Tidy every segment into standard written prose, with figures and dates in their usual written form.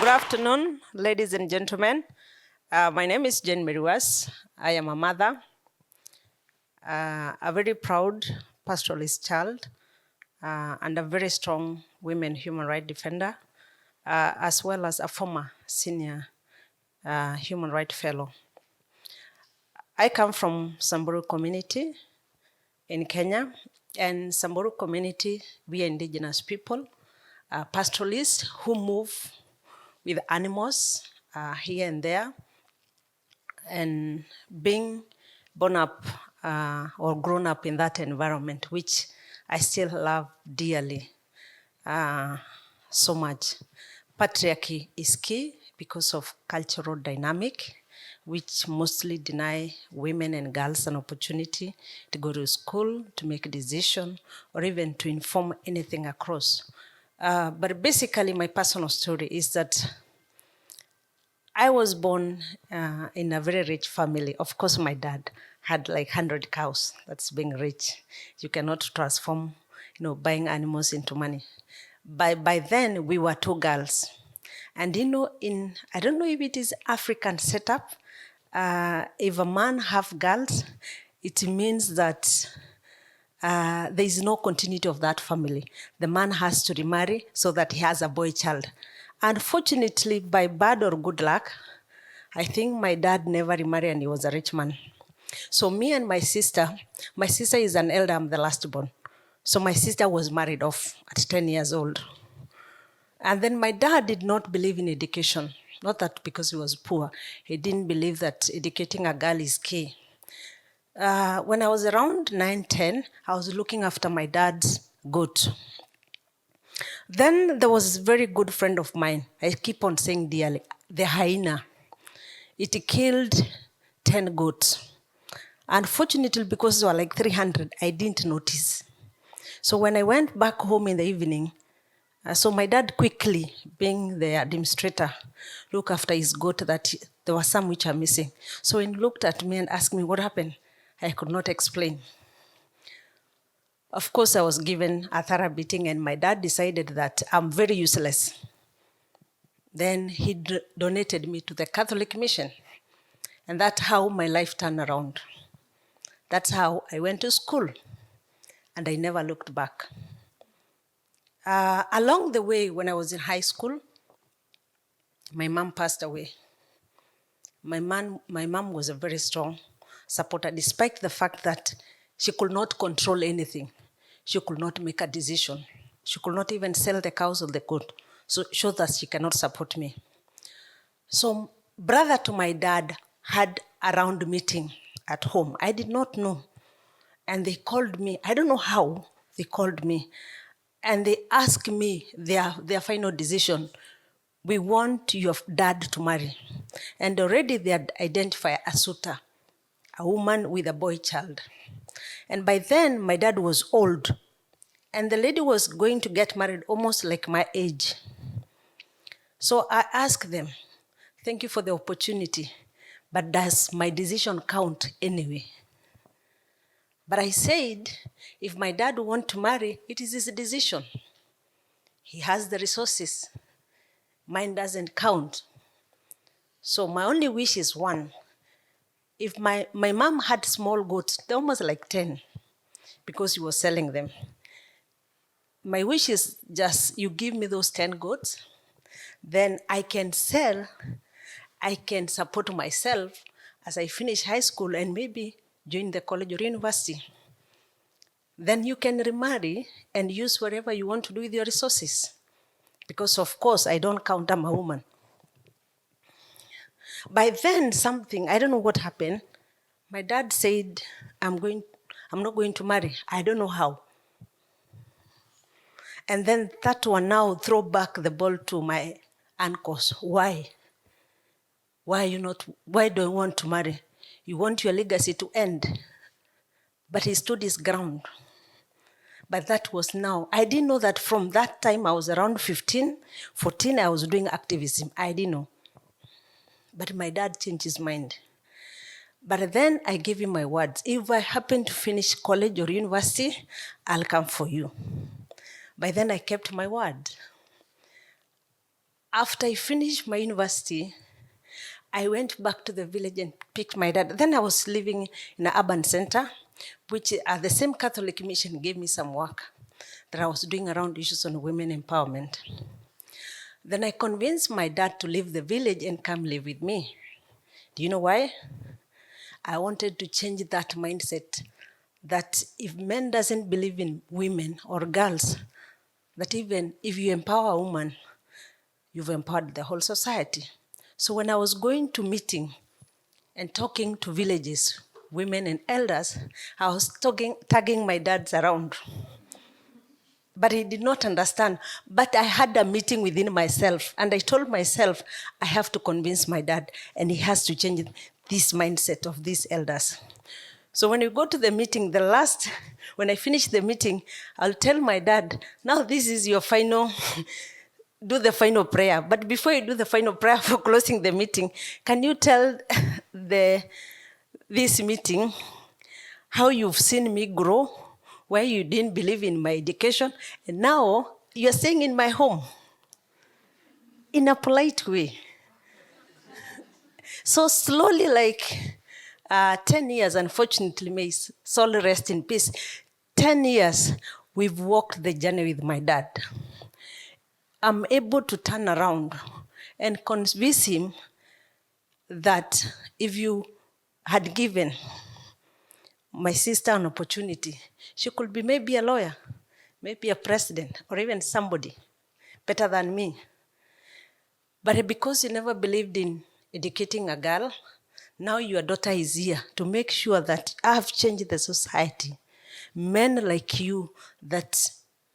afternoon, ladies and gentlemen. My name is Jane Meriwas. I am a mother, a very proud pastoralist child, and a very strong women human rights defender, as well as a former senior human rights fellow. I come from Samburu community in Kenya, and Samburu community, we are indigenous people, pastoralists who move with animals here and there, and being born up or grown up in that environment, which I still love dearly, so much. Patriarchy is key because of cultural dynamic, which mostly deny women and girls an opportunity to go to school, to make a decision, or even to inform anything across. But basically, my personal story is that I was born in a very rich family. Of course, my dad had like 100 cows. That's being rich. You cannot transform, buying animals into money. By then, we were two girls. And I don't know if it is African setup. If a man have girls, it means that there is no continuity of that family. The man has to remarry so that he has a boy child. Unfortunately, by bad or good luck, I think my dad never remarried and he was a rich man. So me and my sister is an elder, I'm the last born. So my sister was married off at 10 years old. And then my dad did not believe in education. Not that because he was poor. He didn't believe that educating a girl is key. When I was around 9, 10, I was looking after my dad's goat. Then there was a very good friend of mine. I keep on saying dearly, the hyena. It killed 10 goats. Unfortunately, because there were like 300, I didn't notice. So when I went back home in the evening, so my dad quickly, being the administrator, looked after his goat that there were some which are missing. So he looked at me and asked me what happened. I could not explain. Of course, I was given a thorough beating, and my dad decided that I'm very useless. Then he donated me to the Catholic mission. And that's how my life turned around. That's how I went to school. And I never looked back. Along the way, when I was in high school, my mom passed away. My mom was a very strong supporter, despite the fact that she could not control anything. She could not make a decision. She could not even sell the cows or the goat, so that she cannot support me. So brother to my dad had a round meeting at home. I did not know. And they called me. I don't know how they called me. And they asked me their final decision. We want your dad to marry. And already they had identified a suitor, a woman with a boy child. And by then, my dad was old. And the lady was going to get married almost like my age. So I asked them, thank you for the opportunity, but does my decision count anyway? But I said, if my dad wants to marry, it is his decision. He has the resources. Mine doesn't count. So my only wish is one. If my mom had small goats, they're almost like 10, because he was selling them. My wish is just you give me those 10 goats, then I can sell, I can support myself as I finish high school and maybe join the college or university. Then you can remarry and use whatever you want to do with your resources. Because of course, I don't count, I'm a woman. By then, I don't know what happened. My dad said, I'm not going to marry. I don't know how. And then that one now throw back the ball to my uncles. Why? Why do you want to marry? You want your legacy to end. But he stood his ground. But that was now. I didn't know that from that time, I was around 15, 14, I was doing activism. I didn't know. But my dad changed his mind. But then I gave him my words. If I happen to finish college or university, I'll come for you. By then I kept my word. After I finished my university, I went back to the village and picked my dad. Then I was living in an urban center, which the same Catholic mission gave me some work that I was doing around issues on women empowerment. Then I convinced my dad to leave the village and come live with me. Do you know why? I wanted to change that mindset that if men doesn't believe in women or girls, that even if you empower a woman, you've empowered the whole society. So when I was going to meeting and talking to villages, women and elders, I was tagging my dads around. But he did not understand. But I had a meeting within myself, and I told myself, I have to convince my dad, and he has to change this mindset of these elders. So when we go to the meeting, when I finish the meeting, I'll tell my dad, now this is your final, do the final prayer. But before you do the final prayer for closing the meeting, can you tell this meeting how you've seen me grow, where you didn't believe in my education, and now you're staying in my home in a polite way. So slowly, like 10 years, unfortunately, may his soul rest in peace. 10 years, we've walked the journey with my dad. I'm able to turn around and convince him that if you had given my sister an opportunity, she could be maybe a lawyer, maybe a president, or even somebody better than me. But because you never believed in educating a girl, now your daughter is here to make sure that I've changed the society. Men like you that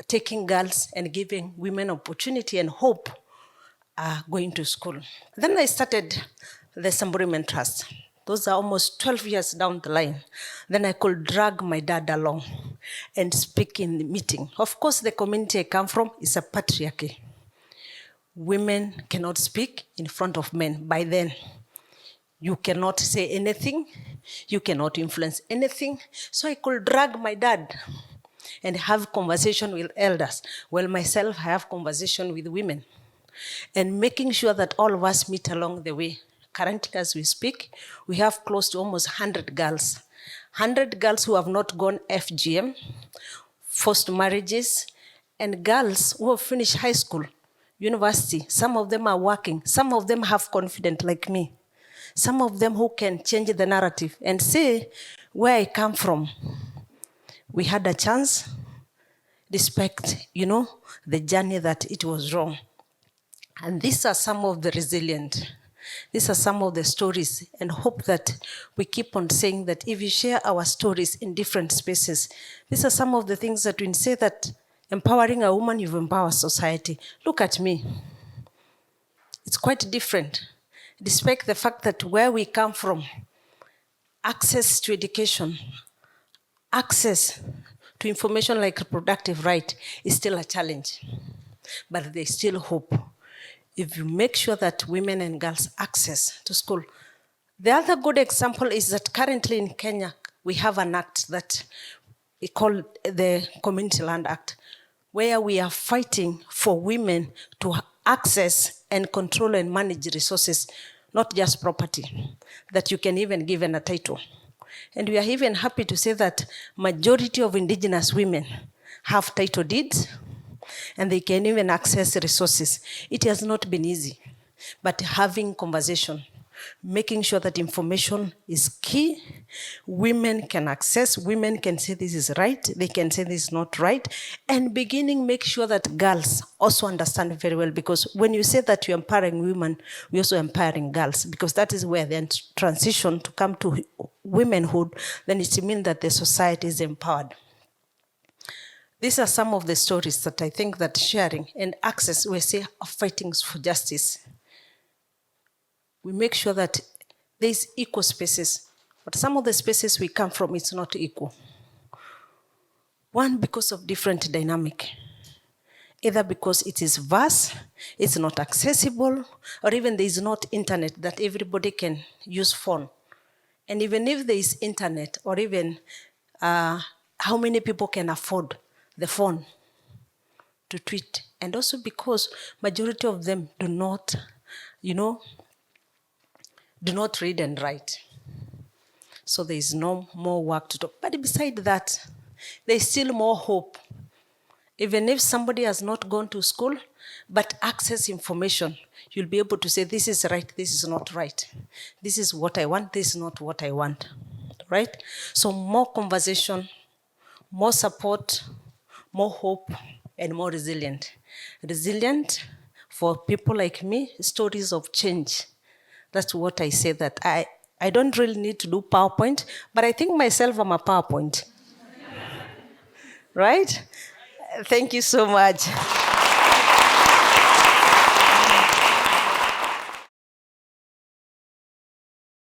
taking girls and giving women opportunity and hope are going to school. Then I started the Samburu Women Trust. Those are almost 12 years down the line. Then I could drag my dad along and speak in the meeting. Of course, the community I come from is a patriarchy. Women cannot speak in front of men. By then, you cannot say anything. You cannot influence anything. So I could drag my dad and have conversation with elders. Well, myself, I have conversation with women. And making sure that all of us meet along the way. Currently, as we speak, we have close to almost 100 girls. 100 girls who have not gone FGM, forced marriages, and girls who have finished high school, university. Some of them are working. Some of them have confidence like me. Some of them who can change the narrative and say where I come from. We had a chance, despite, the journey that it was wrong. And these are some of the resilient. These are some of the stories, and hope that we keep on saying that if you share our stories in different spaces, these are some of the things that we say that empowering a woman, you've empowered society. Look at me. It's quite different. Despite the fact that where we come from, access to education, access to information like reproductive right is still a challenge. But there's still hope. If you make sure that women and girls access to school. The other good example is that currently in Kenya, we have an act that we call the Community Land Act, where we are fighting for women to access and control and manage resources, not just property, that you can even give a title. And we are even happy to say that majority of indigenous women have title deeds, and they can even access resources. It has not been easy, but having conversation, making sure that information is key. Women can access, women can say this is right, they can say this is not right, and make sure that girls also understand very well, because when you say that you're empowering women, we're also empowering girls, because that is where then transition to come to womanhood, then it means that the society is empowered. These are some of the stories that I think that sharing and access, we say, are fighting for justice. We make sure that there's equal spaces, but some of the spaces we come from, it's not equal. One, because of different dynamic. Either because it is vast, it's not accessible, or even there is not internet that everybody can use phone. And even if there is internet, or even how many people can afford the phone to tweet And also because majority of them do not, do not read and write. So there is no more work to do. But beside that, there is still more hope. Even if somebody has not gone to school, but access information, you'll be able to say, this is right, this is not right. This is what I want, this is not what I want, right? So more conversation, more support, more hope, and more resilient. Resilient for people like me, stories of change. That's what I say, that I don't really need to do PowerPoint, but I think myself I'm a PowerPoint. Right? Thank you so much.